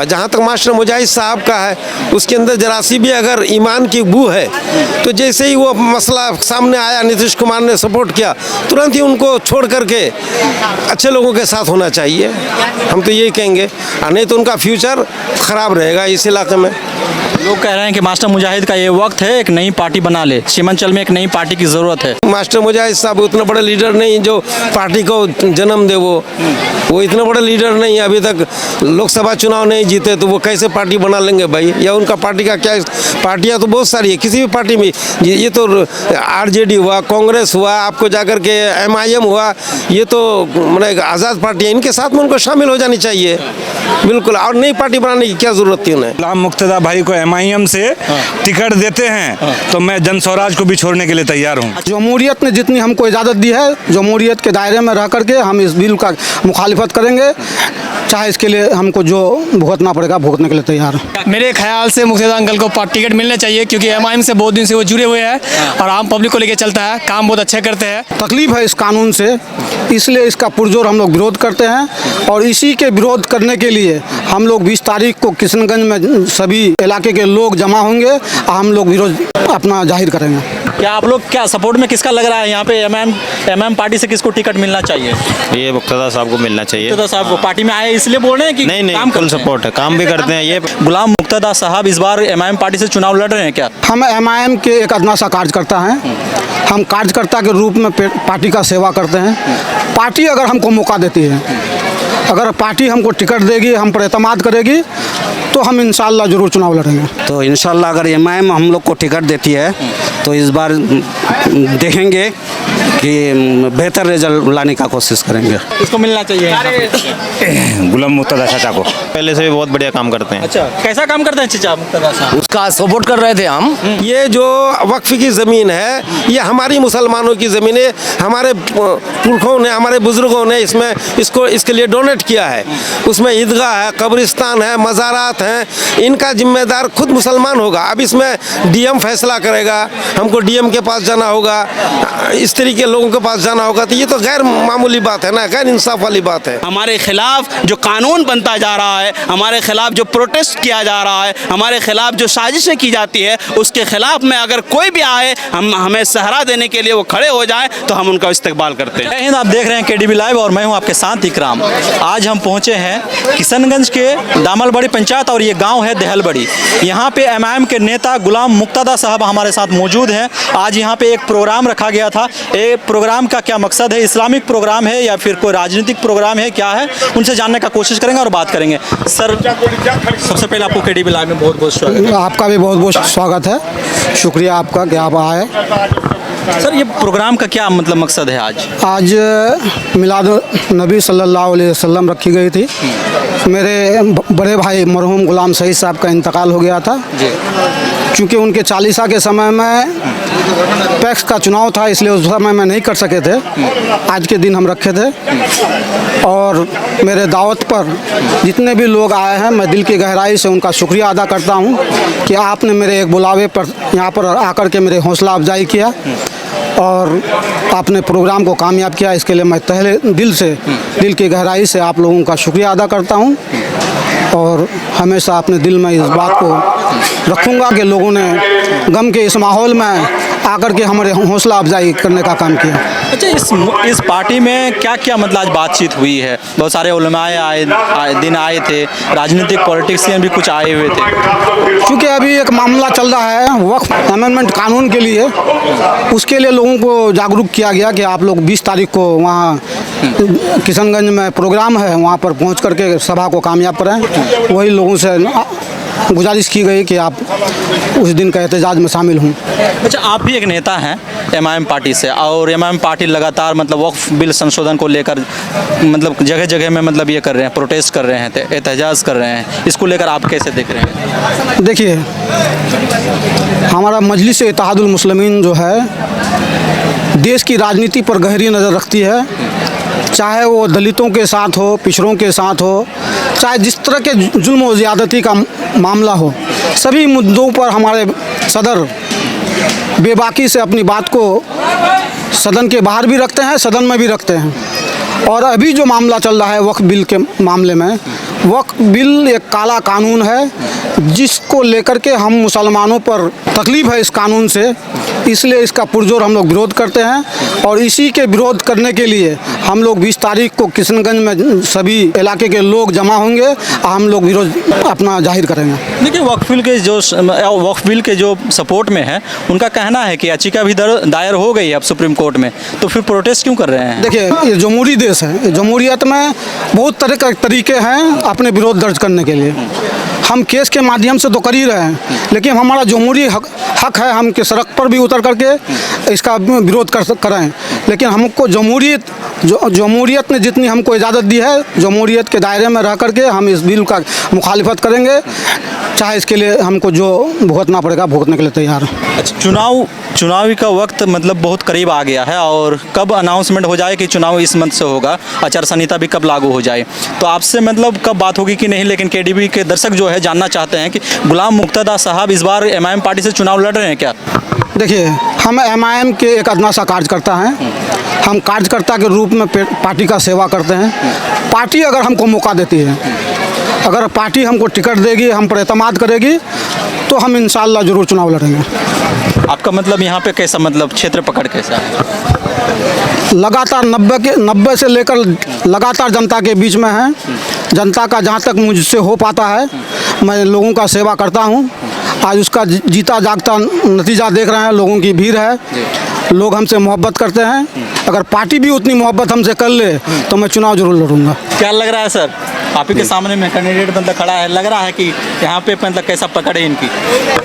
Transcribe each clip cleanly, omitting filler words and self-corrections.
जहाँ तक मास्टर मुजाहिद साहब का है, उसके अंदर जरा सी भी अगर ईमान की बू है तो जैसे ही वो मसला सामने आया, नीतीश कुमार ने सपोर्ट किया, तुरंत ही उनको छोड़ करके अच्छे लोगों के साथ होना चाहिए। हम तो यही कहेंगे, नहीं तो उनका फ्यूचर खराब रहेगा इस इलाके में। लोग कह रहे हैं कि मास्टर मुजाहिद का ये वक्त है, एक नई पार्टी बना ले, सीमांचल में एक नई पार्टी की ज़रूरत है। मास्टर मुजाहिद साहब उतना बड़े लीडर नहीं जो पार्टी को जन्म दे, वो इतने बड़े लीडर नहीं है, अभी तक लोकसभा चुनाव नहीं जीते, तो वो कैसे पार्टी बना लेंगे भाई? या उनका पार्टी का क्या, पार्टियां तो बहुत सारी है, किसी भी पार्टी में ये तो आरजेडी हुआ, कांग्रेस हुआ, आपको जाकर के MIM हुआ, ये तो मतलब आज़ाद पार्टी है, इनके साथ में उनको शामिल हो जानी चाहिए बिल्कुल। और नई पार्टी बनाने की क्या ज़रूरत थी उन्हें? गुलाम मुक्तदा भाई को MIM से टिकट देते हैं तो मैं जन स्वराज को भी छोड़ने के लिए तैयार हूँ। जमहूरियत ने जितनी हमको इजाज़त दी है, जमहूरियत के दायरे में रह करके हम इस बिल का मुखालिफत करेंगे, चाहे इसके लिए हमको जो भुगतना पड़ेगा भुगतने के लिए तैयार हैं। मेरे ख्याल से मुक्तदा अंकल को टिकट मिलना चाहिए, क्योंकि MIM से बहुत दिन से वो जुड़े हुए हैं और आम पब्लिक को लेकर चलता है, काम बहुत अच्छे करते हैं। तकलीफ है इस कानून से, इसलिए इसका पुरजोर हम लोग विरोध करते हैं और इसी के विरोध करने के लिए हम लोग 20 तारीख को किशनगंज में सभी इलाके के लोग जमा होंगे और हम लोग विरोध अपना जाहिर करेंगे। क्या आप लोग क्या सपोर्ट में किसका लग रहा है यहाँ पे? MIM पार्टी से किसको टिकट मिलना चाहिए? ये मुक्तदा साहब को मिलना चाहिए। मुक्तदा साहब को पार्टी में आए इसलिए बोल रहे हैं कि नहीं फुल सपोर्ट है, काम भी करते हैं। ये गुलाम मुक्तदा साहब इस बार MIM पार्टी से चुनाव लड़ रहे हैं क्या? हम MIM के एक अदना सा कार्यकर्ता हैं, हम कार्यकर्ता के रूप में पार्टी का सेवा करते हैं। पार्टी अगर हमको मौका देती है, अगर पार्टी हमको टिकट देगी, हम पर एतमाद करेगी, तो हम इंशाल्लाह ज़रूर चुनाव लड़ेंगे। तो इंशाल्लाह अगर MIM हम लोग को टिकट देती है तो इस बार देखेंगे कि बेहतर रिजल्ट लाने का कोशिश करेंगे। इसको मिलना चाहिए गुलाम मुक्तदा चाचा को। पहले से भी बहुत बढ़िया काम करते हैं। अच्छा, कैसा काम करते हैं चाचा मुक्तदा साहब? उसका सपोर्ट कर रहे थे हम। ये जो वक्फ की ज़मीन है, ये हमारी मुसलमानों की ज़मीन है, हमारे पुरखों ने, हमारे बुज़ुर्गों ने इसके लिए डोनेट किया है। उसमें ईदगाह है, कब्रिस्तान है, मज़ारात हैं, इनका जिम्मेदार खुद मुसलमान होगा। अब इसमें DM फैसला करेगा, हमको DM के पास जाना होगा, इस तरीके लोगों के पास जाना होगा, तो ये तो गैर मामूली बात है ना, गैर इंसाफ वाली बात है। हमारे खिलाफ जो कानून बनता जा रहा है, हमारे खिलाफ जो प्रोटेस्ट किया जा रहा है, हमारे खिलाफ जो साजिशें की जाती है, उसके खिलाफ में अगर कोई भी आए, हमें सहारा देने के लिए वो खड़े हो जाए तो हम उनका इस्तेमाल करते हैं। जय हिंद, आप देख रहे हैं KDB लाइव और मैं हूं आपके साथ इकराम। आज हम पहुंचे हैं किशनगंज के दामलबड़ी पंचायत और ये गांव है दहलबड़ी। यहाँ पे MIM के नेता गुलाम मुक्तदा साहब हमारे साथ मौजूद हैं। आज यहाँ पे एक प्रोग्राम रखा गया था। ये प्रोग्राम का क्या मकसद है? इस्लामिक प्रोग्राम है या फिर कोई राजनीतिक प्रोग्राम है, क्या है? उनसे जानने का कोशिश करेंगे और बात करेंगे। सर, सबसे पहले आपको KDB लाइव में बहुत बहुत स्वागत है। आपका भी बहुत बहुत स्वागत है, शुक्रिया आपका कि आप आए। सर, ये प्रोग्राम का क्या मतलब मकसद है? आज मिलाद नबी सल्लल्लाहु अलैहि वसल्लम रखी गई थी। मेरे बड़े भाई मरहूम गुलाम सईद साहब का इंतकाल हो गया था, क्योंकि उनके 40 के समय में पैक्स का चुनाव था, इसलिए उस समय में नहीं कर सके थे। आज के दिन हम रखे थे और मेरे दावत पर जितने भी लोग आए हैं, मैं दिल की गहराई से उनका शुक्रिया अदा करता हूं कि आपने मेरे एक बुलावे पर यहाँ पर आकर के मेरे हौसला अफजाई किया और आपने प्रोग्राम को कामयाब किया। इसके लिए मैं तहे दिल की गहराई से आप लोगों का शुक्रिया अदा करता हूं और हमेशा अपने दिल में इस बात को रखूंगा कि लोगों ने गम के इस माहौल में आकर के हमारे हौसला अफजाई करने का काम किया। अच्छा, इस पार्टी में क्या क्या मतलब आज बातचीत हुई है? बहुत सारे उलमाए आए थे, राजनीतिक पॉलिटिशियन भी कुछ आए हुए थे। क्योंकि अभी एक मामला चल रहा है वक्फ अमेंडमेंट कानून के लिए, उसके लिए लोगों को जागरूक किया गया कि आप लोग 20 तारीख को वहाँ किशनगंज में प्रोग्राम है, वहाँ पर पहुँच करके सभा को कामयाब करें। वही लोगों से गुजारिश की गई कि आप उस दिन का एहतजाज में शामिल हों। अच्छा, आप भी एक नेता हैं MIM पार्टी से और MIM पार्टी लगातार मतलब वक्फ बिल संशोधन को लेकर मतलब जगह जगह में मतलब ये कर रहे हैं, प्रोटेस्ट कर रहे हैं, एहतजाज कर रहे हैं। इसको लेकर आप कैसे देख रहे हैं? देखिए, हमारा मजलिस इत्तेहादुल मुस्लिमीन जो है देश की राजनीति पर गहरी नज़र रखती है, चाहे वो दलितों के साथ हो, पिछड़ों के साथ हो, चाहे जिस तरह के जुल्म और ज़्यादती का मामला हो, सभी मुद्दों पर हमारे सदर बेबाकी से अपनी बात को सदन के बाहर भी रखते हैं, सदन में भी रखते हैं। और अभी जो मामला चल रहा है वक्फ बिल के मामले में, वक्फ बिल एक काला कानून है जिसको लेकर के हम मुसलमानों पर तकलीफ है इस कानून से, इसलिए इसका पुरजोर हम लोग विरोध करते हैं। और इसी के विरोध करने के लिए हम लोग 20 तारीख को किशनगंज में सभी इलाके के लोग जमा होंगे और हम लोग विरोध अपना जाहिर करेंगे। देखिए वक्फ बिल के जो सपोर्ट में है उनका कहना है कि याचिका भी दायर हो गई है अब सुप्रीम कोर्ट में, तो फिर प्रोटेस्ट क्यों कर रहे हैं? देखिए ये जमहूरी देश है, ये जमहूरियत में बहुत तरह के तरीके हैं अपने विरोध दर्ज करने के लिए। हम केस के माध्यम से तो कर ही रहे हैं, लेकिन हमारा जमहूरी हक है हम के सड़क पर भी उतर करके इसका विरोध करें। लेकिन हमको जमहूरियत ने जितनी हमको इजाज़त दी है, जमहूरियत के दायरे में रह करके हम इस बिल का मुखालिफत करेंगे, चाहे इसके लिए हमको जो भुगतना पड़ेगा भुगतने के लिए तैयार हैं। अच्छा, चुनावी का वक्त मतलब बहुत करीब आ गया है और कब अनाउंसमेंट हो जाए कि चुनाव इस मंथ से होगा, आचार संहिता भी कब लागू हो जाए, तो आपसे मतलब कब बात होगी कि नहीं? लेकिन केडीबी के दर्शक जो है जानना चाहते हैं कि गुलाम मुक्तदा साहब इस बार एमआईएम पार्टी से चुनाव लड़ रहे हैं क्या? देखिए हम एमआईएम के एक अदना सा कार्यकर्ता हैं, हम कार्यकर्ता के रूप में पार्टी का सेवा करते हैं। पार्टी अगर हमको मौका देती है, अगर पार्टी हमको टिकट देगी, हम पर एतमाद करेगी, तो हम इंशाअल्लाह ज़रूर चुनाव लड़ेंगे। आपका मतलब यहाँ पे कैसा मतलब क्षेत्र पकड़ कैसा है? लगातार 90 से लेकर लगातार जनता के बीच में है। जनता का जहाँ तक मुझसे हो पाता है मैं लोगों का सेवा करता हूँ। आज उसका जीता जागता नतीजा देख रहे हैं, लोगों की भीड़ है, लोग हमसे मोहब्बत करते हैं। अगर पार्टी भी उतनी मोहब्बत हमसे कर ले तो मैं चुनाव जरूर लड़ूंगा। क्या लग रहा है सर, आप ही के सामने में कैंडिडेट मतलब खड़ा है, लग रहा है कि यहाँ पे मतलब कैसा पकड़ है इनकी?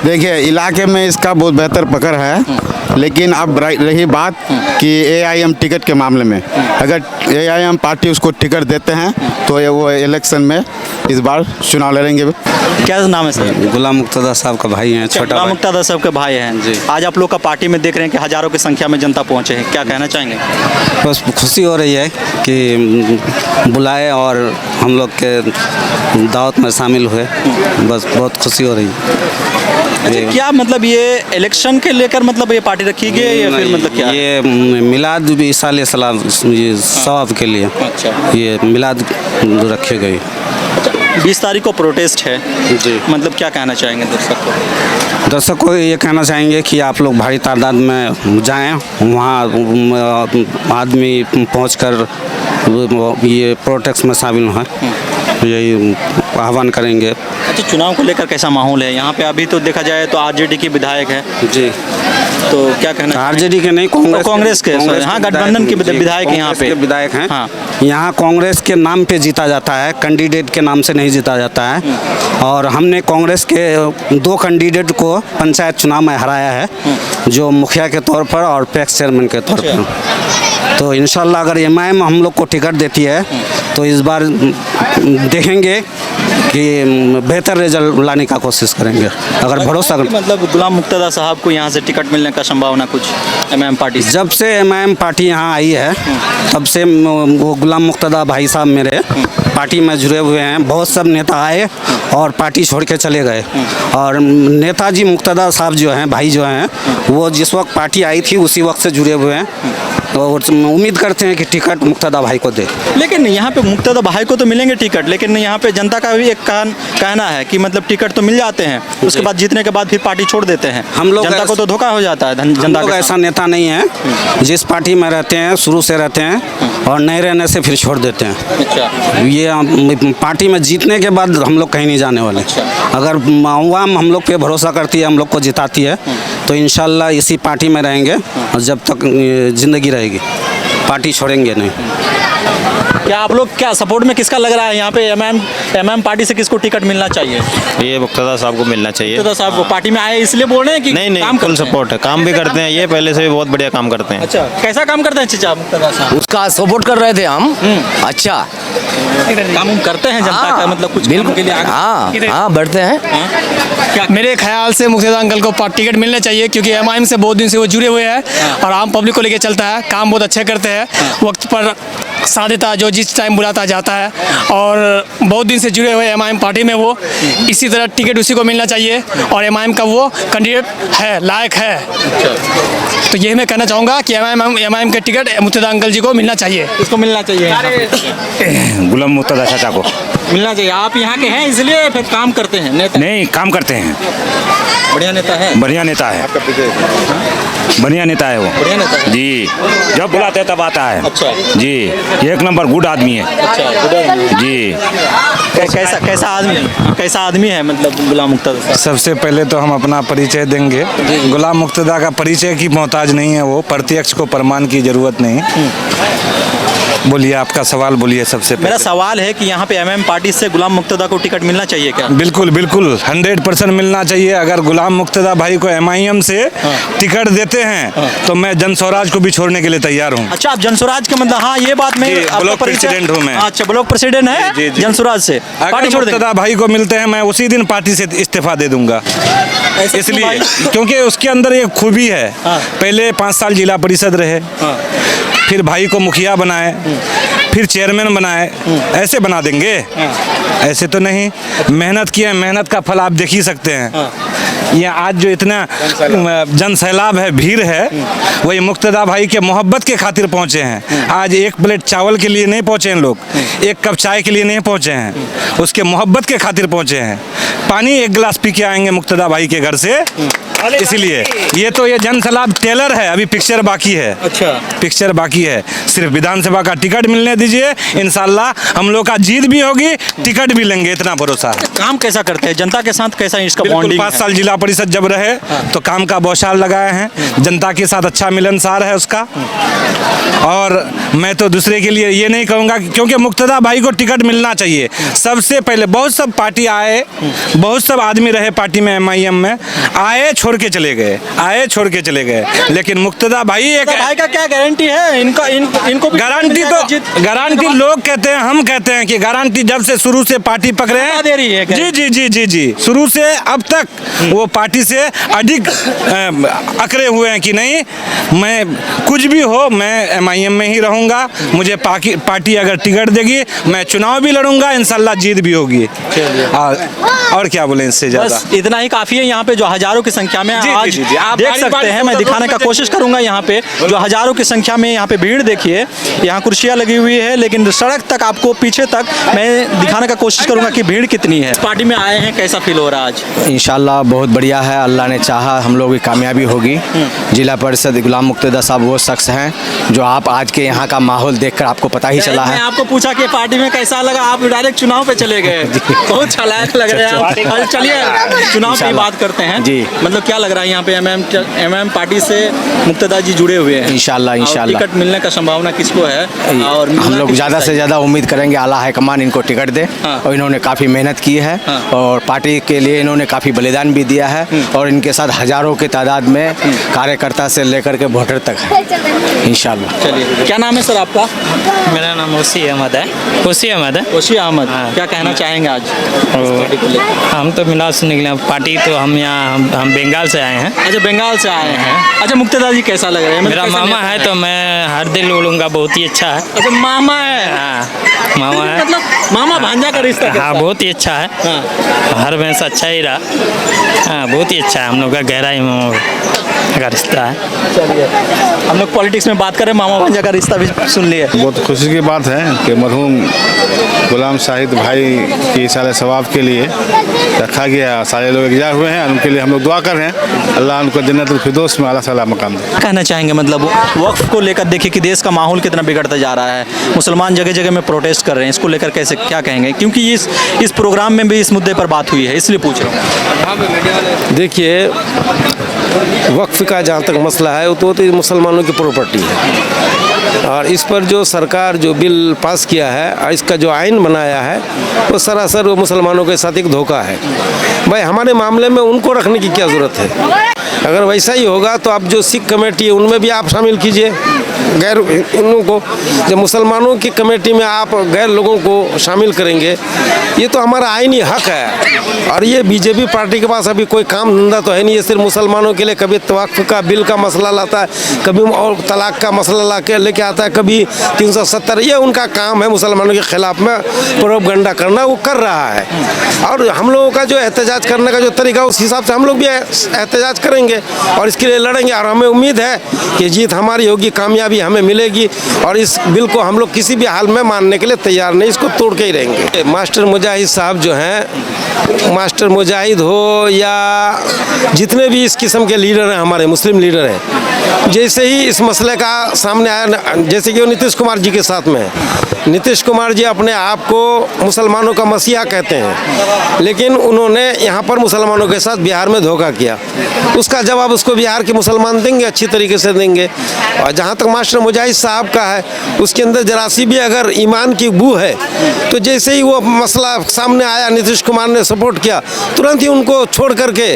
देखिए इलाके में इसका बहुत बेहतर पकड़ है, लेकिन अब रही बात कि एआईएम टिकट के मामले में, अगर एआईएम पार्टी उसको टिकट देते हैं तो वो इलेक्शन में इस बार चुनाव लड़ेंगे। क्या नाम है सर? गुलाम मुक्तदा साहब का भाई हैं, छोटा गुलाम मुक्तदा साहब के भाई हैं जी। आज आप लोग का पार्टी में देख रहे हैं कि हजारों की संख्या में जनता पहुंचे हैं, क्या कहना चाहेंगे? बस खुशी हो रही है कि बुलाए और हम लोग के दावत में शामिल हुए, बस बहुत खुशी हो रही है। अच्छा, क्या मतलब ये इलेक्शन के लेकर मतलब ये पार्टी रखी गई है या फिर मतलब क्या? ये मिलाद भी साल सलाम सवाब के लिए ये मिलाद रखे गए। 20 तारीख को प्रोटेस्ट है जी, मतलब क्या कहना चाहेंगे दर्शक को? दर्शक को ये कहना चाहेंगे कि आप लोग भारी तादाद में जाएं, वहाँ आदमी पहुंचकर ये प्रोटेस्ट में शामिल हैं, यही आह्वान करेंगे। अच्छा, चुनाव को लेकर कैसा माहौल है यहाँ पे? अभी तो देखा जाए तो आरजेडी की विधायक है जी, तो क्या कहना? आरजेडी के नहीं, कांग्रेस के हाँ, गठबंधन के विधायक यहाँ पे विधायक हैं। हाँ, यहाँ कांग्रेस के नाम पे जीता जाता है, कैंडिडेट के नाम से नहीं जीता जाता है। और हमने कांग्रेस के 2 कैंडिडेट को पंचायत चुनाव में हराया है, जो मुखिया के तौर पर और पैक्स चेयरमैन के तौर पर। तो इंशाल्लाह अगर एमआईएम हम लोग को टिकट देती है तो इस बार देखेंगे कि बेहतर रिजल्ट लाने का कोशिश करेंगे। अगर भरोसा मतलब गुलाम मुक्तदा साहब को यहाँ से टिकट मिलने का संभावना कुछ एमआईएम पार्टी से? जब से एमआईएम पार्टी यहाँ आई है तब से वो गुलाम मुक्तदा भाई साहब मेरे पार्टी में जुड़े हुए हैं। बहुत सब नेता आए और पार्टी छोड़ के चले गए, और नेताजी मुक्तदा साहब जो हैं, भाई जो हैं, वो जिस वक्त पार्टी आई थी उसी वक्त से जुड़े हुए हैं। तो उम्मीद करते हैं कि टिकट मुक्तदा भाई को दे। लेकिन यहाँ पे मुक्तदा भाई को तो मिलेंगे टिकट, लेकिन यहाँ पे जनता का भी एक कहना है कि मतलब टिकट तो मिल जाते हैं, उसके बाद जीतने के बाद फिर पार्टी छोड़ देते हैं। हम लोग जनता को तो धोखा हो जाता है। जनता लोग ऐसा नेता नहीं है, जिस पार्टी में रहते हैं शुरू से रहते हैं और नहीं रहने से फिर छोड़ देते हैं। अच्छा, ये पार्टी में जीतने के बाद हम लोग कहीं नहीं जाने वाले। अगर आवाम हम लोग पे भरोसा करती है, हम लोग को जिताती है, तो इंशाल्लाह इसी पार्टी में रहेंगे और जब तक ज़िंदगी रहेगी, पार्टी छोड़ेंगे नहीं। क्या आप लोग क्या सपोर्ट में किसका लग रहा है यहाँ पे? एमआईएम पार्टी से किसको टिकट मिलना चाहिए? ये मुक्तदा साहब को मिलना चाहिए। मुक्तदा साहब को पार्टी में आए इसलिए बोल रहे हैं कि नहीं काम फुल सपोर्ट है, काम भी करते हैं, ये पहले से भी बहुत बढ़िया काम करते हैं। अच्छा, कैसा काम करते हैं चाचा मुक्तदा साहब? उसका सपोर्ट कर रहे थे हम। अच्छा, काम करते हैं जनता का मतलब कुछ बिल्कुल के लिए हाँ बढ़ते हैं। क्या मेरे ख्याल से मुक्तदा अंकल को टिकट मिलने चाहिए, क्योंकि एमआईएम से बहुत दिन से वो जुड़े हुए हैं और आम पब्लिक को लेके चलता है, काम बहुत अच्छे करते हैं, वक्त पर साध्यता जो जिस टाइम बुलाता जाता है, और बहुत दिन से जुड़े हुए MIM पार्टी में वो, इसी तरह टिकट उसी को मिलना चाहिए और MIM का वो कैंडिडेट है, लायक है। तो यही मैं कहना चाहूँगा कि MIM के टिकट मुर्तज़ा अंकल जी को मिलना चाहिए। इसको मिलना चाहिए, गुलाम मुर्तज़ा चाचा को मिलना चाहिए। आप यहाँ के हैं इसलिए फिर काम करते हैं, नेता नहीं काम करते हैं, बढ़िया नेता है, बढ़िया नेता है, बढ़िया नेता है वो, बढ़िया नेता है। जी जब बुलाते हैं तब आता है। अच्छा। जी एक नंबर गुड आदमी है। अच्छा, जी कैसा आदमी है मतलब गुलाम मुर्तज़ा साहब? सबसे पहले तो हम अपना परिचय देंगे। गुलाम मुर्तज़ा का परिचय की मोहताज नहीं है वो, प्रत्यक्ष को प्रमाण की जरूरत नहीं। बोलिए आपका सवाल बोलिए। सबसे मेरा सवाल है कि यहाँ पे MIM पार्टी से गुलाम मुर्तज़ा को टिकट मिलना चाहिए क्या? बिल्कुल बिल्कुल 100% मिलना चाहिए। अगर गुलाम मुर्तज़ा भाई को MIM से टिकट देते हैं तो मैं जनस्वराज को भी छोड़ने के लिए तैयार हूँ। अच्छा, आप जनस्वराज के मतलब, हाँ ये बात मैं ब्लॉक प्रेसिडेंट हूँ मैं। अच्छा, ब्लॉक प्रेसिडेंट है जनस्वराज से। अगर मुर्तज़ा भाई को मिलते हैं मैं उसी दिन पार्टी से इस्तीफा दे दूंगा, इसलिए क्योंकि उसके अंदर एक खूबी है। पहले 5 साल जिला परिषद रहे, फिर भाई को मुखिया बनाए, फिर चेयरमैन बनाए, ऐसे बना देंगे? ऐसे तो नहीं। मेहनत किए, मेहनत का फल आप देख ही सकते हैं। यहाँ आज जो इतना जन सैलाब है, भीड़ है, वही मुर्तज़ा भाई के मोहब्बत के खातिर पहुँचे हैं। आज एक प्लेट चावल के लिए नहीं पहुँचे हैं लोग, एक कप चाय के लिए नहीं पहुँचे हैं, उसके मोहब्बत के खातिर पहुँचे हैं। पानी एक गिलास पी के आएंगे मुर्तज़ा भाई के घर से, इसलिए ये तो ये जन सैलाब टेलर है, अभी पिक्चर बाकी है। अच्छा, पिक्चर बाकी है, सिर्फ विधानसभा का टिकट मिलने दीजिए, इंशाल्लाह हम लोग का जीत भी होगी, टिकट भी लेंगे, इतना भरोसा है। काम कैसा करते हैं, जनता के साथ कैसा इसका बॉन्डिंग? 5 साल जिला परिषद जब रहे तो काम का बौछार लगाए हैं, जनता के साथ अच्छा मिलनसार है उसका। और मैं तो दूसरे के लिए ये नहीं कहूँगा, क्योंकि मुर्तज़ा भाई को टिकट मिलना चाहिए। सबसे पहले बहुत सब पार्टी आए, बहुत सब आदमी रहे पार्टी में, MIM में आए, छोड़ के चले गए, आए छोड़ के चले गए, लेकिन मुर्तज़ा भाई एक भाई का क्या गारंटी है? इनको गारंटी तो गारंटी लोग कहते हैं, हम कहते हैं कि गारंटी जब से शुरू से पार्टी पकड़े हैं दे रही है। जी जी जी जी जी शुरू से अब तक वो पार्टी से अधिक अकड़े हुए हैं कि नहीं, मैं कुछ भी हो मैं MIM में ही रहूंगा। मुझे पार्टी अगर टिकट देगी मैं चुनाव भी लड़ूंगा, इंशाल्लाह जीत भी होगी। और क्या बोले इससे ज्यादा? बस इतना ही काफी है। यहाँ पे जो हजारों की संख्या में जी, आज जी, जी, आप देख बारी सकते बारी हैं, से मैं मतलब दिखाने का कोशिश करूंगा। यहाँ पे जो हजारों की संख्या में यहाँ पे भीड़ देखिए, यहाँ कुर्सियाँ लगी हुई है, लेकिन सड़क तक आपको पीछे तक मैं दिखाने का कोशिश करूंगा कि भीड़ कितनी है। इस पार्टी में आए हैं, कैसा फील हो रहा है आज? इंशाल्लाह बहुत बढ़िया है, अल्लाह ने चाहा हम लोग की कामयाबी होगी। जिला परिषद गुलाम मुर्तज़ा साहब वो शख्स हैं जो आप आज के यहाँ का माहौल देखकर आपको पता ही चला मैं है। आपको पूछा कि पार्टी में कैसा लगा, आप डायरेक्ट चुनाव पे चले गए। बहुत छलायक लग रहे हैं आप। चलिए चुनाव की बात करते हैं जी। मतलब क्या लग रहा है यहाँ पे MIM पार्टी से मुर्तज़ा जी जुड़े हुए हैं? इंशाल्लाह इंशाल्लाह टिकट मिलने का संभावना किसको है? और हम लोग ज़्यादा से ज़्यादा उम्मीद करेंगे आला हाईकमान इनको टिकट दे। और इन्होंने काफ़ी मेहनत की है और पार्टी के लिए इन्होंने काफ़ी बलिदान भी दिया है, और इनके साथ हजारों की तादाद में कार्यकर्ता से लेकर के वोटर तक है इंशाल्लाह। चलिए, क्या नाम है सर आपका? मेरा नाम ओसी अहमद है। ओसी अहमद है। ओसी अहमद, क्या कहना चाहेंगे आज? हम तो मिला सुनने के लिए पार्टी, तो हम यहाँ हम बंगाल से आए हैं। अच्छा, बंगाल से आए हैं। अच्छा, मुर्तज़ा जी कैसा लग रहा है? मेरा मामा है तो मैं हर दिल बोलूँगा बहुत ही अच्छा है। अच्छा, मामा है। हाँ, मामा है, मतलब मामा भांजा का रिश्ता कैसा? हाँ बहुत ही अच्छा है। हर वैस अच्छा ही रहा। हाँ बहुत ही अच्छा है, हम लोग का गहराई का रिश्ता है। चलिए, हम लोग पॉलिटिक्स में बात करें, मामा भांजा का रिश्ता भी सुन लिए। बहुत खुशी की बात है कि मरहूम गुलाम शाहिद भाई की सारे सवाब के लिए रखा गया, सारे लोग इकट्ठा हुए हैं, उनके लिए हम लोग दुआ कर रहे हैं, अल्लाह उनको जन्नतुल फिरदौस में आला साला मकाम दे। कहना चाहेंगे मतलब वक्फ को लेकर देखिए कि देश का माहौल कितना बिगड़ता जा रहा है, मुसलमान जगह जगह में प्रोटेस्ट कर रहे हैं, इसको लेकर कैसे क्या कहेंगे? क्योंकि इस प्रोग्राम में भी इस मुद्दे पर बात हुई है, इसलिए पूछ रहा हूँ। देखिए, वक्फ का जहाँ तक मसला है वो तो मुसलमानों की प्रॉपर्टी है, और इस पर जो सरकार जो बिल पास किया है और इसका जो आइन बनाया है वो सरासर वो मुसलमानों के साथ एक धोखा है। भाई हमारे मामले में उनको रखने की क्या ज़रूरत है? अगर वैसा ही होगा तो आप जो सिख कमेटी है उनमें भी आप शामिल कीजिए गैर इन लोगों को। जब मुसलमानों की कमेटी में आप गैर लोगों को शामिल करेंगे, ये तो हमारा आईनी हक है। और ये बीजेपी पार्टी के पास अभी कोई काम धंधा तो है नहीं, ये सिर्फ मुसलमानों के लिए कभी वक्फ का बिल का मसला लाता है, कभी और तलाक का मसला ला के, लेकिन लेके आता है, कभी 370। ये उनका काम है मुसलमानों के खिलाफ में प्रोपगंडा करना, वो कर रहा है। और हम लोगों का जो एहतजाज करने का जो तरीका, उस हिसाब से हम लोग भी एहतजाज करेंगे और इसके लिए लड़ेंगे। और हमें उम्मीद है कि जीत हमारी होगी, कामयाबी हमें मिलेगी। और इस बिल को हम लोग किसी भी हाल में मानने के लिए तैयार नहीं, इसको तोड़ के ही रहेंगे। मास्टर मुजाहिद साहब जो हैं, मास्टर मुजाहिद हो या जितने भी इस किस्म के लीडर हैं, हमारे मुस्लिम लीडर हैं, जैसे ही इस मसले का सामने आया, जैसे कि वो नीतीश कुमार जी के साथ में है। नीतीश कुमार जी अपने आप को मुसलमानों का मसीहा कहते हैं, लेकिन उन्होंने यहाँ पर मुसलमानों के साथ बिहार में धोखा किया। उसका जवाब उसको बिहार के मुसलमान देंगे, अच्छी तरीके से देंगे। और जहाँ तक मास्टर मुजाहिद साहब का है, उसके अंदर जरा सी भी अगर ईमान की बू है, तो जैसे ही वो मसला सामने आया, नीतीश कुमार ने सपोर्ट किया, तुरंत ही उनको छोड़ करके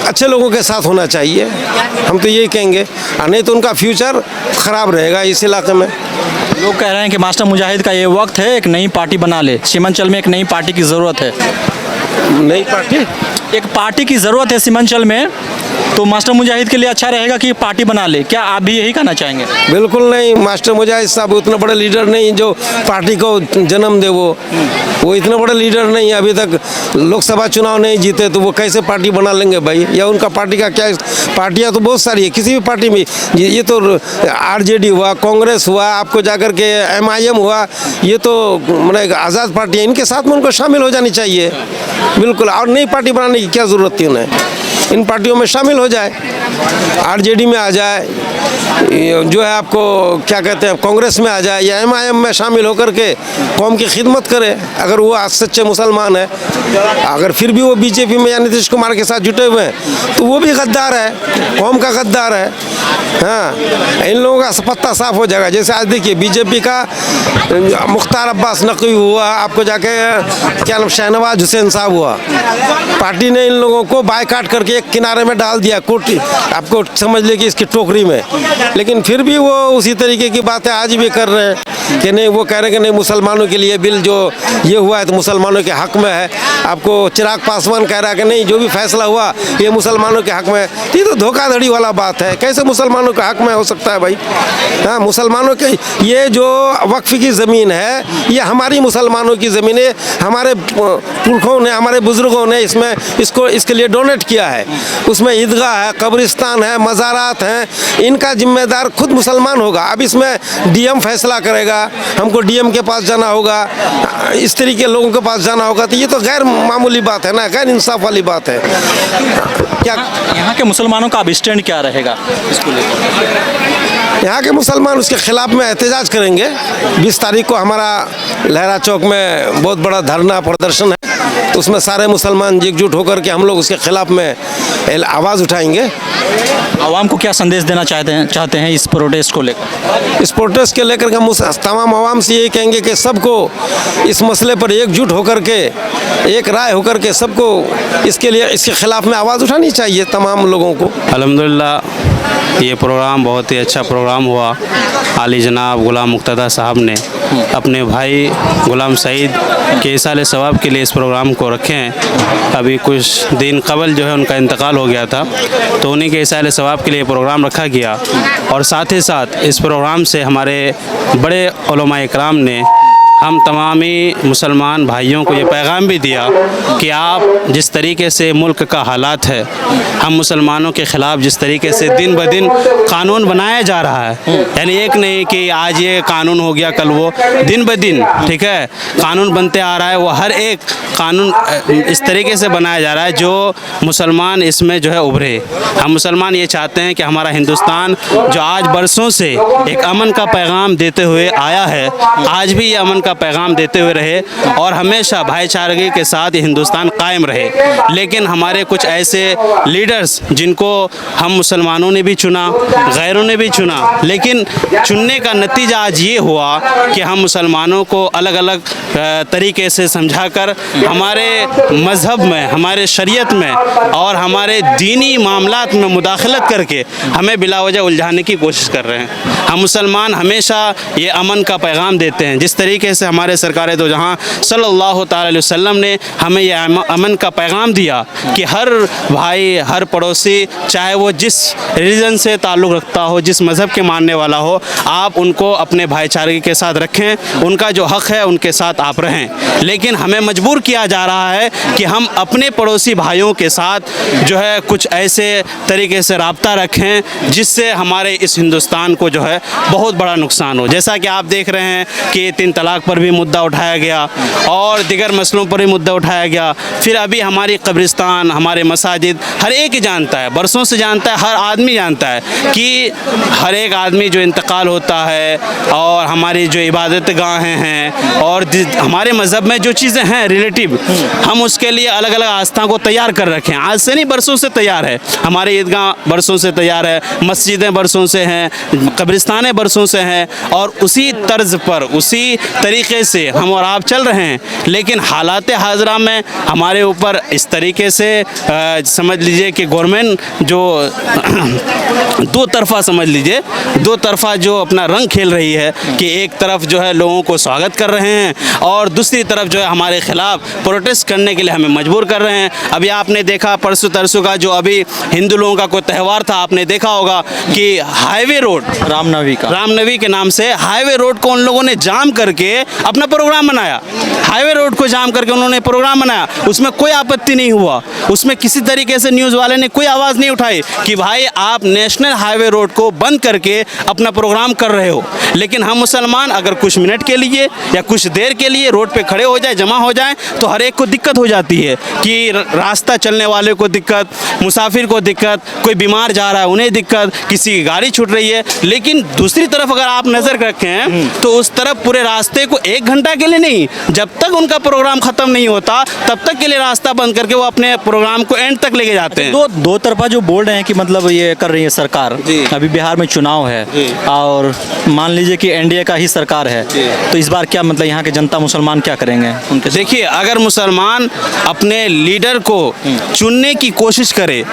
अच्छे लोगों के साथ होना चाहिए। हम तो यही कहेंगे, नहीं तो उनका फ्यूचर ख़राब रहेगा इस इलाके में। लोग कह रहे हैं कि मास्टर मुजाहिद का ये वक्त है, एक नई पार्टी बना ले। सीमांचल में एक नई पार्टी की ज़रूरत है। नई पार्टी, एक पार्टी की ज़रूरत है सीमांचल में, तो मास्टर मुजाहिद के लिए अच्छा रहेगा कि पार्टी बना ले। क्या आप भी यही कहना चाहेंगे? बिल्कुल नहीं, मास्टर मुजाहिद साहब उतने बड़े लीडर नहीं जो पार्टी को जन्म दे। वो इतने बड़े लीडर नहीं, अभी तक लोकसभा चुनाव नहीं जीते, तो वो कैसे पार्टी बना लेंगे भाई? या उनका पार्टी का क्या, पार्टियां तो बहुत सारी है किसी भी पार्टी में। ये तो आरजेडी हुआ, कांग्रेस हुआ, आपको जाकर के MIM हुआ, ये तो मतलब आज़ाद पार्टी है, इनके साथ में उनको शामिल हो जानी चाहिए बिल्कुल। और नई पार्टी बनाने की क्या ज़रूरत थी उन्हें? इन पार्टियों में शामिल हो जाए, आरजेडी में आ जाए, जो है आपको क्या कहते हैं कांग्रेस में आ जाए, या MIM में शामिल होकर के कौम की खिदमत करे। अगर वो आज सच्चे मुसलमान है, अगर फिर भी वो बीजेपी में या नीतीश कुमार के साथ जुटे हुए हैं, तो वो भी गद्दार है, कौम का गद्दार है। हाँ, इन लोगों का पत्ता साफ हो जाएगा। जैसे आज देखिए बीजेपी का मुख्तार अब्बास नकवी हुआ, आपको जाके क्या नाम शहनवाज हुसैन साहब हुआ, पार्टी ने इन लोगों को बायकाट करके एक किनारे में डाल दिया, कोटी आपको समझ ले कि इसकी टोकरी में। लेकिन फिर भी वो उसी तरीके की बातें आज भी कर रहे हैं कि नहीं, वो कह रहे हैं कि नहीं मुसलमानों के लिए बिल जो ये हुआ है तो मुसलमानों के हक में है। आपको चिराग पासवान कह रहा है कि नहीं, जो भी फैसला हुआ ये मुसलमानों के हक में है। ये तो धोखाधड़ी वाला बात है, कैसे मुसलमानों के हक में हो सकता है भाई? हाँ, मुसलमानों के ये जो वक्फ की ज़मीन है, ये हमारी मुसलमानों की ज़मीन है। हमारे पुरखों ने, हमारे बुज़ुर्गों ने इसके लिए डोनेट किया है। उसमें ईदगाह है, कब्रिस्तान है, मज़ारात हैं, इनका जिम्मेदार खुद मुसलमान होगा। अब इसमें DM फैसला करेगा, हमको DM के पास जाना होगा, इस तरीके के लोगों के पास जाना होगा, तो ये तो गैर मामूली बात है ना, गैर इंसाफ वाली बात है। क्या यहाँ के मुसलमानों का अब स्टैंड क्या रहेगा इसको लेकर? यहाँ के मुसलमान उसके खिलाफ में एहतजाज करेंगे। 20 तारीख को हमारा लहरा चौक में बहुत बड़ा धरना प्रदर्शन है, तो उसमें सारे मुसलमान एकजुट होकर के हम लोग उसके खिलाफ में आवाज़ उठाएंगे। आवाम को क्या संदेश देना चाहते हैं इस प्रोटेस्ट को लेकर? इस प्रोटेस्ट के लेकर के हम तमाम आवाम से यही कहेंगे कि सबको इस मसले पर एकजुट होकर के, एक राय होकर के सबको इसके खिलाफ में आवाज़ उठानी चाहिए तमाम लोगों को। अल्हम्दुलिल्लाह ये प्रोग्राम बहुत ही अच्छा प्रोग्राम हुआ। आली जनाब गुलाम मुक्तदा साहब ने अपने भाई गुलाम सईद के इसाले सवाब के लिए इस प्रोग्राम को रखे हैं। अभी कुछ दिन कबल जो है उनका इंतकाल हो गया था, तो उन्हीं के इसाले सवाब के लिए प्रोग्राम रखा गया। और साथ ही साथ इस प्रोग्राम से हमारे बड़े उलमा इकराम ने हम तमामी मुसलमान भाइयों को ये पैगाम भी दिया कि आप जिस तरीके से मुल्क का हालात है, हम मुसलमानों के ख़िलाफ़ जिस तरीके से दिन ब दिन कानून बनाया जा रहा है, यानी एक नहीं कि आज ये कानून हो गया कल वो, दिन ब दिन ठीक है कानून बनते आ रहा है। वो हर एक कानून इस तरीके से बनाया जा रहा है जो मुसलमान इसमें जो है उभरे। हम मुसलमान ये चाहते हैं कि हमारा हिंदुस्तान जो आज बरसों से एक अमन का पैगाम देते हुए आया है, आज भी ये अमन का पैगाम देते हुए रहे और हमेशा भाईचारे के साथ हिंदुस्तान कायम रहे। लेकिन हमारे कुछ ऐसे लीडर्स जिनको हम मुसलमानों ने भी चुना, गैरों ने भी चुना, लेकिन चुनने का नतीजा आज ये हुआ कि हम मुसलमानों को अलग अलग तरीके से समझाकर हमारे मज़हब में, हमारे शरीयत में और हमारे दीनी मामलात में मुदाखलत करके हमें बिला वजह उलझाने की कोशिश कर रहे हैं। हम मुसलमान हमेशा ये अमन का पैगाम देते हैं। जिस तरीके से हमारे सरकार दो जहाँ सल्लल्लाहु ताला अलैहि वसल्लम ने हमें यह अमन का पैगाम दिया कि हर भाई, हर पड़ोसी, चाहे वो जिस रिलीजन से ताल्लुक़ रखता हो, जिस मज़हब के मानने वाला हो, आप उनको अपने भाईचारे के साथ रखें, उनका जो हक़ है उनके साथ आप रहें। लेकिन हमें मजबूर किया जा रहा है कि हम अपने पड़ोसी भाइयों के साथ जो है कुछ ऐसे तरीके से राब्ता रखें जिससे हमारे इस हिंदुस्तान को जो है बहुत बड़ा नुकसान हो। जैसा कि आप देख रहे हैं कि 3 तलाक पर भी मुद्दा उठाया गया और दिगर मसलों पर भी मुद्दा उठाया गया। फिर अभी हमारी कब्रिस्तान, हमारे मसाजिद, हर एक ही जानता है, बरसों से जानता है, हर आदमी जानता है कि हर एक आदमी जो इंतकाल होता है और हमारी जो इबादत गाहें हैं और हमारे मज़हब में जो चीज़ें हैं रिलेटिव, हम उसके लिए अलग अलग आस्था को तैयार कर रखे हैं। आज से नहीं, बरसों से तैयार है। हमारे ईदगाह बरसों से तैयार है, मस्जिदें बरसों से हैं, कब्रिस्तानें बरसों से हैं और उसी तर्ज पर, उसी तरीके से हम और आप चल रहे हैं। लेकिन हालात हाज़िरा में हमारे ऊपर इस तरीके से समझ लीजिए कि गवर्नमेंट जो दो तरफ़ा, समझ लीजिए दो तरफ़ा जो अपना रंग खेल रही है कि एक तरफ जो है लोगों को स्वागत कर रहे हैं और दूसरी तरफ जो है हमारे ख़िलाफ़ प्रोटेस्ट करने के लिए हमें मजबूर कर रहे हैं। अभी आपने देखा परसों तरसों का जो अभी हिंदू लोगों का कोई त्यौहार था, आपने देखा होगा कि हाईवे रोड, रामनवमी के नाम से हाईवे रोड को उन लोगों ने जाम करके अपना प्रोग्राम बनाया। हाईवे रोड को जाम करके उन्होंने प्रोग्राम बनाया, उसमें कोई आपत्ति नहीं हुआ, उसमें किसी तरीके से न्यूज़ वाले ने कोई आवाज़ नहीं उठाई कि भाई आप नेशनल हाईवे रोड को बंद करके अपना प्रोग्राम कर रहे हो। लेकिन हम मुसलमान अगर कुछ मिनट के लिए या कुछ देर के लिए रोड पे खड़े हो जाए, जमा हो जाए, तो हर एक को दिक्कत हो जाती है कि रास्ता चलने वाले को दिक्कत, मुसाफिर को दिक्कत, कोई बीमार जा रहा है उन्हें दिक्कत, किसी की गाड़ी छूट रही है। लेकिन दूसरी तरफ अगर आप नज़र रखें तो उस तरफ पूरे रास्ते को 1 घंटा के लिए नहीं, जब तक उनका प्रोग्राम ख़त्म नहीं होता तब तक के लिए रास्ता बंद करके वो अपने प्रोग्राम को एंड तक लेके जाते हैं। दो तरफा जो बोल रहे हैं कि मतलब ये कर रही है सरकार, अभी बिहार में चुनाव है और मान लीजिए कि एनडीए का ही सरकार है, तो इस बार क्या मतलब यहाँ के जनता मुसलमान क्या करेंगे उनके? देखिए, अगर मुसलमान अपने लीडर को चुनने की कोशिश करे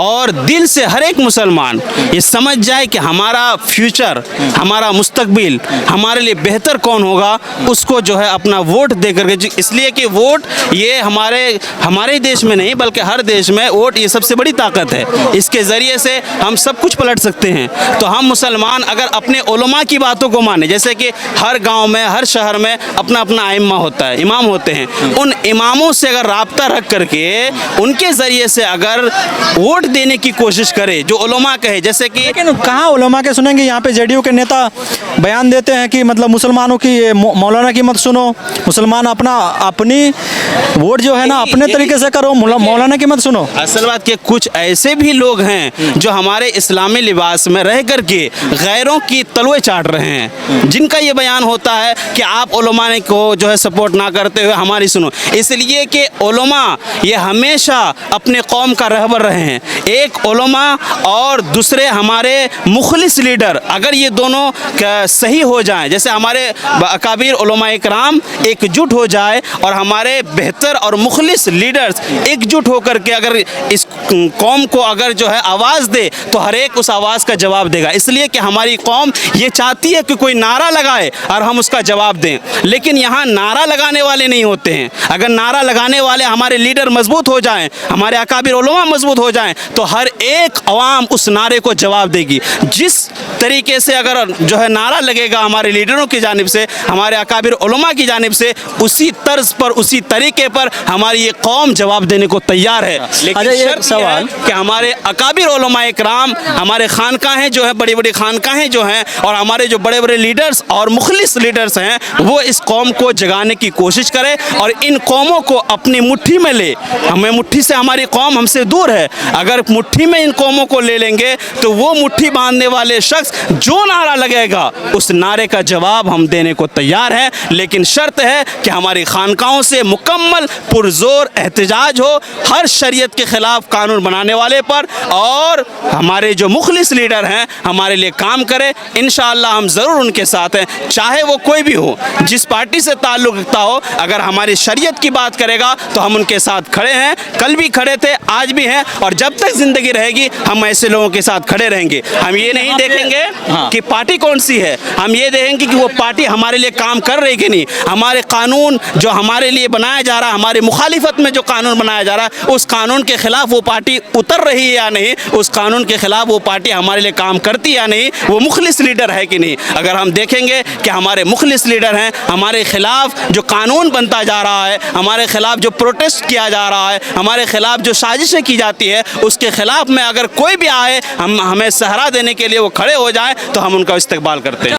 और दिल से हर एक मुसलमान ये समझ जाए कि हमारा फ्यूचर, हमारा मुस्तकबिल, हमारे लिए बेहतर कौन होगा, उसको जो है अपना वोट दे करके, इसलिए कि वोट ये हमारे देश में नहीं बल्कि हर देश में वोट ये सबसे बड़ी ताकत है। इसके ज़रिए से हम सब कुछ पलट सकते हैं। तो हम मुसलमान अगर अपने उलमा की बातों को माने, जैसे कि हर गांव में, हर शहर में अपना अपना आइम्मा होता है, इमाम होते हैं, उन इमामों से अगर राब्ता रख करके उनके ज़रिए से अगर वोट देने की कोशिश करे जो उलमा कहे, जैसे कि लेकिन कहाँ उलमा के सुनेंगे? यहाँ पे जेडीयू के नेता बयान देते हैं कि मतलब मुसलमानों की, मौलाना की मत सुनो, मुसलमान अपनी वोट जो है ना अपने तरीके से करो, मौलाना की मत सुनो। असल बात कि कुछ ऐसे भी लोग हैं जो हमारे इस्लामी लिबास में रह करके गैरों की तलवे चाट रहे हैं, जिनका ये बयान होता है कि आप उलमा को जो है सपोर्ट ना करते हुए हमारी सुनो। इसलिए कि उलमा ये हमेशा अपने कौम का रहबर रहे हैं। एक उलमा और दूसरे हमारे मुखलिस लीडर, अगर ये दोनों सही हो जाएं, जैसे हमारे अकाबिर उलमा इकराम एकजुट हो जाए और हमारे बेहतर और मुखलिस लीडर्स एकजुट होकर के अगर इस कौम को अगर जो है आवाज़ दे तो हर एक उस आवाज़ का जवाब देगा। इसलिए कि हमारी कौम ये चाहती है कि कोई नारा लगाए और हम उसका जवाब दें, लेकिन यहाँ नारा लगाने वाले नहीं होते हैं। अगर नारा लगाने वाले हमारे लीडर मजबूत हो जाएं, हमारे अकाबिर उलमा मजबूत हो जाएं, तो हर एक अवाम उस नारे को जवाब देगी। जिस तरीके से अगर जो है नारा लगेगा हमारे लीडरों की जानिब से, हमारे अकाबिर उलमा की जानिब से, उसी तर्ज पर, उसी तरीके पर हमारी ये कौम जवाब देने को तैयार है। लेकिन ये शर्त सवाल कि हमारे अकाबिर उलमा इकराम, हमारे खानकाहें जो है, बड़ी बड़ी खानकाहें जो हैं और हमारे जो बड़े बड़े लीडर्स और मुखलिस लीडर्स हैं, वो इस कौम को जगाने की कोशिश करें और इन कौमों को अपनी मुट्ठी में ले। हमें मुट्ठी से, हमारी कौम हमसे दूर है, अगर मुट्ठी में इन कौमों को ले लेंगे तो वो मुट्ठी बांधने वाले शख्स जो नारा लगेगा उस नारे का जवाब हम देने को तैयार हैं। लेकिन शर्त है कि हमारी खानकाहों से मुकम्मल पुरजोर एहतजाज हो हर शरीयत के ख़िलाफ़ कानून बनाने वाले पर, और हमारे जो मुखलिस लीडर हैं हमारे लिए काम करें। इंशाअल्लाह हम ज़रूर उनके साथ हैं, चाहे वो कोई भी हो, जिस पार्टी से ताल्लुक़ रखता हो। अगर हमारी शरीयत की बात करेगा तो हम उनके साथ खड़े हैं, कल भी खड़े थे, आज भी हैं, और जब तक ज़िंदगी रहेगी हम ऐसे लोगों के साथ खड़े रहेंगे। हम ये नहीं देखेंगे कि पार्टी कौन सी है, हम ये देखेंगे कि वो पार्टी हमारे लिए काम कर रही कि नहीं, हमारे कानून जो हमारे लिए बनाया जा रहा है, हमारी मुखालिफत में जो कानून बनाया जा रहा है, उस कानून के खिलाफ वो पार्टी उतर रही है या नहीं, उस कानून के खिलाफ वो पार्टी हमारे लिए काम करती है या नहीं, वो मुखलिस लीडर है कि नहीं। अगर हम देखेंगे कि हमारे मुखलिस लीडर हैं, हमारे खिलाफ जो कानून बनता जा रहा है, हमारे खिलाफ जो प्रोटेस्ट किया जा रहा है, हमारे खिलाफ जो साजिशें की जाती है, उसके खिलाफ में अगर कोई भी आए, हमें सहारा देने के लिए वो खड़े हो जाए, तो हम उनका इस्तकबाल करते हैं।